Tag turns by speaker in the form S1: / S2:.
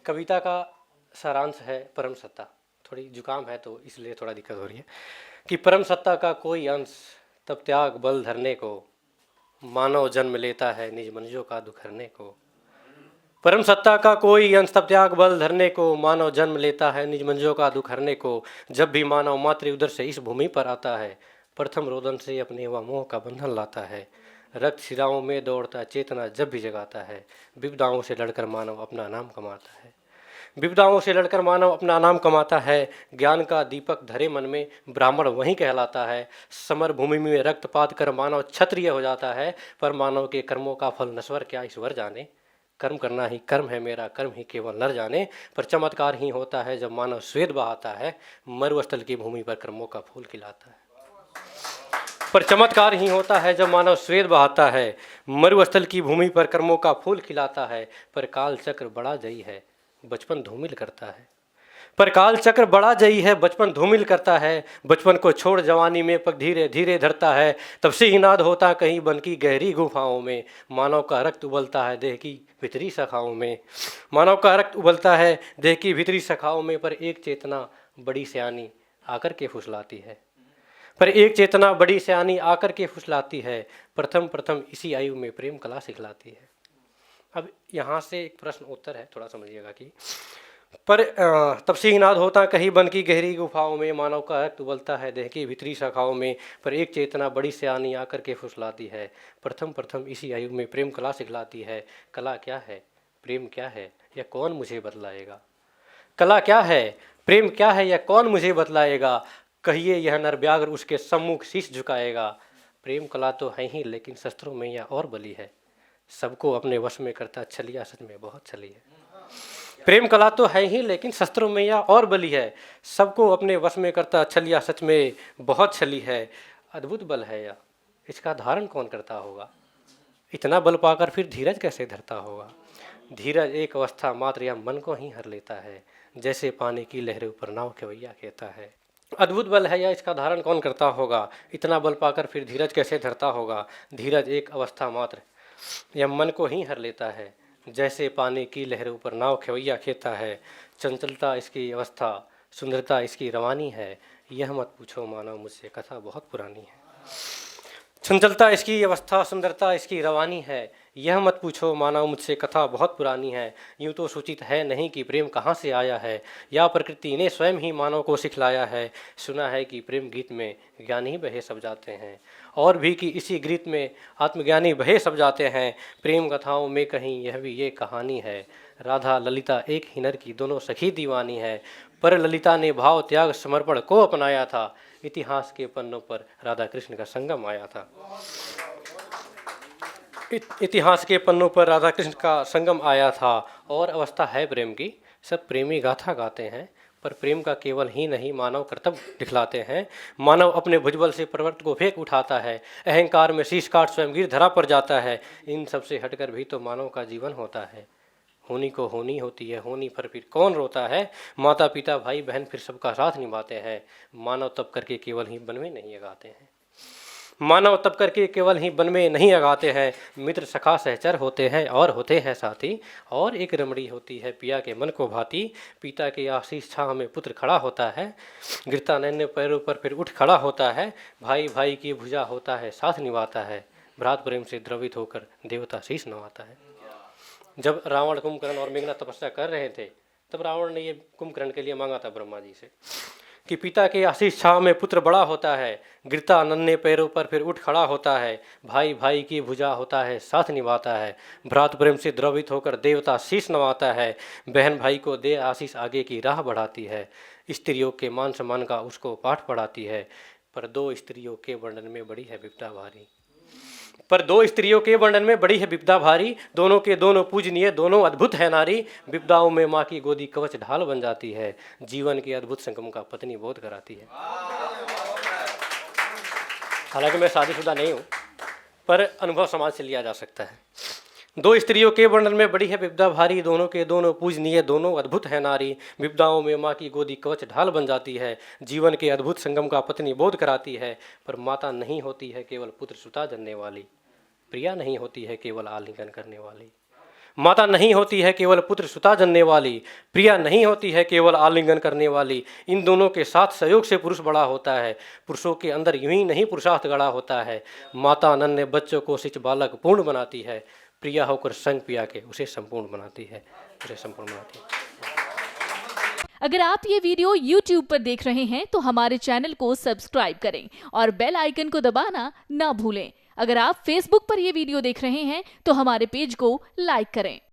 S1: कविता का सारांश है परम सत्ता। थोड़ी जुकाम है तो इसलिए थोड़ा दिक्कत हो रही है कि परम सत्ता का कोई अंश तब त्याग बल धरने को, मानव जन्म लेता है निज मंजों का दुखरने को। परम सत्ता का कोई अंश तब त्याग बल धरने को, मानव जन्म लेता है निज मंजों का दुखरने को। जब भी मानव मातृ उदर से इस भूमि पर आता है, प्रथम रोदन से अपने व मोह का बंधन लाता है। रक्त शिराओं में दौड़ता चेतना जब भी जगाता है, विपदाओं से लड़कर मानव अपना नाम कमाता है। विपदाओं से लड़कर मानव अपना नाम कमाता है। ज्ञान का दीपक धरे मन में ब्राह्मण वहीं कहलाता है। समर भूमि में रक्तपात कर मानव क्षत्रिय हो जाता है, पर मानव के कर्मों का फल नश्वर क्या ईश्वर जाने। कर्म करना ही कर्म है मेरा, कर्म ही केवल नर जाने। पर चमत्कार ही होता है जब मानव स्वेद बहाता है, मरुस्थल की भूमि पर कर्मों का फूल खिलाता है। पर चमत्कार ही होता है जब मानव स्वेद बहाता है, मरुस्थल की भूमि पर कर्मों का फूल खिलाता है। पर काल चक्र बड़ा जयी है, बचपन धूमिल करता है। पर काल चक्र बड़ा जयी है, बचपन धूमिल करता है। बचपन को छोड़ जवानी में पग धीरे धीरे धरता है, तब से ही नाद होता कहीं बन की गहरी गुफाओं में। मानव का रक्त उबलता है देह की भीतरी शाखाओं में। मानव का रक्त उबलता है देह की भीतरी शाखाओं में। पर एक चेतना बड़ी सयानी आकर के फुसलाती है, पर एक चेतना बड़ी सयानी आकर के फुसलाती है। प्रथम प्रथम इसी आयु में प्रेम कला सिखलाती है। अब यहाँ से एक प्रश्न उत्तर है, थोड़ा समझिएगा कि पर तब से ही नाद होता कहीं बन की गहरी गुफाओं में। मानव का रक्त उबलता है देह की भीतरी शाखाओं में, पर एक चेतना बड़ी सयानी आकर के फुसलाती है। प्रथम प्रथम इसी आयु में प्रेम कला सिखलाती है। कला क्या है, प्रेम क्या है, यह कौन मुझे बतलाएगा। कला क्या है, प्रेम क्या है, यह कौन मुझे बतलाएगा। कहिए यह नर व्याघ्र उसके सम्मुख शीश झुकाएगा। प्रेम कला तो है ही लेकिन शस्त्रों में यह और बली है, सबको अपने वश में करता छलिया सच में बहुत छली है। प्रेम कला तो है ही लेकिन शस्त्रों में यह और बली है, सबको अपने वश में करता छलिया सच में बहुत छली है। अद्भुत बल है यह, इसका धारण कौन करता होगा। इतना बल पाकर फिर धीरज कैसे धरता होगा। धीरज एक अवस्था मात्र या मन को ही हर लेता है, जैसे पानी की लहरें ऊपर नाव खेवैया कहता है। अद्भुत बल है या इसका धारण कौन करता होगा। इतना बल पाकर फिर धीरज कैसे धरता होगा। धीरज एक अवस्था मात्र यह मन को ही हर लेता है, जैसे पानी की लहरों ऊपर नाव खेवैया खेता है। चंचलता इसकी अवस्था, सुंदरता इसकी रवानी है, यह मत पूछो मानो मुझसे कथा बहुत पुरानी है। चंचलता इसकी अवस्था, सुंदरता इसकी रवानी है, यह मत पूछो मानो मुझसे कथा बहुत पुरानी है। यूँ तो सूचित है नहीं कि प्रेम कहाँ से आया है, या प्रकृति ने स्वयं ही मानव को सिखलाया है। सुना है कि प्रेम गीत में ज्ञानी बहे सब जाते हैं, और भी कि इसी गीत में आत्मज्ञानी बहे सब जाते हैं। प्रेम कथाओं में कहीं यह भी ये कहानी है, राधा ललिता एक ही नर की दोनों सखी दीवानी है। पर ललिता ने भाव त्याग समर्पण को अपनाया था, इतिहास के पन्नों पर राधा कृष्ण का संगम आया था। इतिहास के पन्नों पर राधा कृष्ण का संगम आया था। और अवस्था है प्रेम की, सब प्रेमी गाथा गाते हैं, पर प्रेम का केवल ही नहीं मानव कर्तव्य दिखलाते हैं। मानव अपने भुजबल से पर्वत को फेंक उठाता है, अहंकार में शीश काट स्वयं गिर धरा पर जाता है। इन सब से हटकर भी तो मानव का जीवन होता है। होनी को होनी होती है, होनी पर फिर कौन रोता है। माता पिता भाई बहन फिर सबका साथ निभाते हैं, मानव तब करके केवल ही वन में नहीं अगाते हैं। मानव तब करके केवल ही वन में नहीं अगाते हैं। मित्र सखा सहचर होते हैं और होते हैं साथी, और एक रमणी होती है पिया के मन को भाती। पिता के आशीष छाह में पुत्र खड़ा होता है, गिरता नन्हे पैरों पर फिर उठ खड़ा होता है। भाई भाई की भुजा होता है साथ निभाता है, भ्रात प्रेम से द्रवित होकर देवता शीश नवाता है। जब रावण कुंभकर्ण और मेघनाथ तपस्या कर रहे थे, तब रावण ने ये कुंभकर्ण के लिए मांगा था ब्रह्मा जी से कि पिता के आशीष छाव में पुत्र बड़ा होता है, गिरता नन्हे पैरों पर फिर उठ खड़ा होता है। भाई भाई की भुजा होता है साथ निभाता है, भ्रात प्रेम से द्रवित होकर देवता शीश नवाता है। बहन भाई को दे आशीष आगे की राह बढ़ाती है, स्त्रियों के मान सम्मान का उसको पाठ पढ़ाती है। पर दो स्त्रियों के वर्णन में बड़ी है विपदा भारी, पर दो स्त्रियों के वर्णन में बड़ी है विपदा भारी। दोनों के दोनों पूजनीय, दोनों अद्भुत है नारी। विपदाओं में माँ की गोदी कवच ढाल बन जाती है, जीवन के अद्भुत संगम का पत्नी बोध कराती है। हालांकि मैं शादीशुदा नहीं हूँ, पर अनुभव समाज से लिया जा सकता है। दो स्त्रियों के वर्णन में बड़ी है विपदा भारी, दोनों के दोनों पूजनीय, दोनों अद्भुत है नारी। विपदाओं में माँ की गोदी कवच ढाल बन जाती है, जीवन के अद्भुत संगम का पत्नी बोध कराती है। पर माता नहीं होती है केवल पुत्र सुता जनने वाली, प्रिया नहीं होती है केवल आलिंगन करने वाली। माता नहीं होती है केवल पुत्र सुता जनने वाली, प्रिया नहीं होती है केवल आलिंगन करने वाली। इन दोनों के साथ सहयोग से पुरुष बड़ा होता है। पुरुषों के अंदर यूं ही नहीं पुरुषार्थ गड़ा होता है। माता नन्हे बच्चों को शिच बालक पूर्ण बनाती है, प्रिया होकर संग पिया के उसे संपूर्ण बनाती है, उसे संपूर्ण बनाती है।
S2: अगर आप ये वीडियो YouTube पर देख रहे हैं तो हमारे चैनल को सब्सक्राइब करें और बेल आइकन को दबाना ना भूलें। अगर आप Facebook पर ये वीडियो देख रहे हैं तो हमारे पेज को लाइक करें।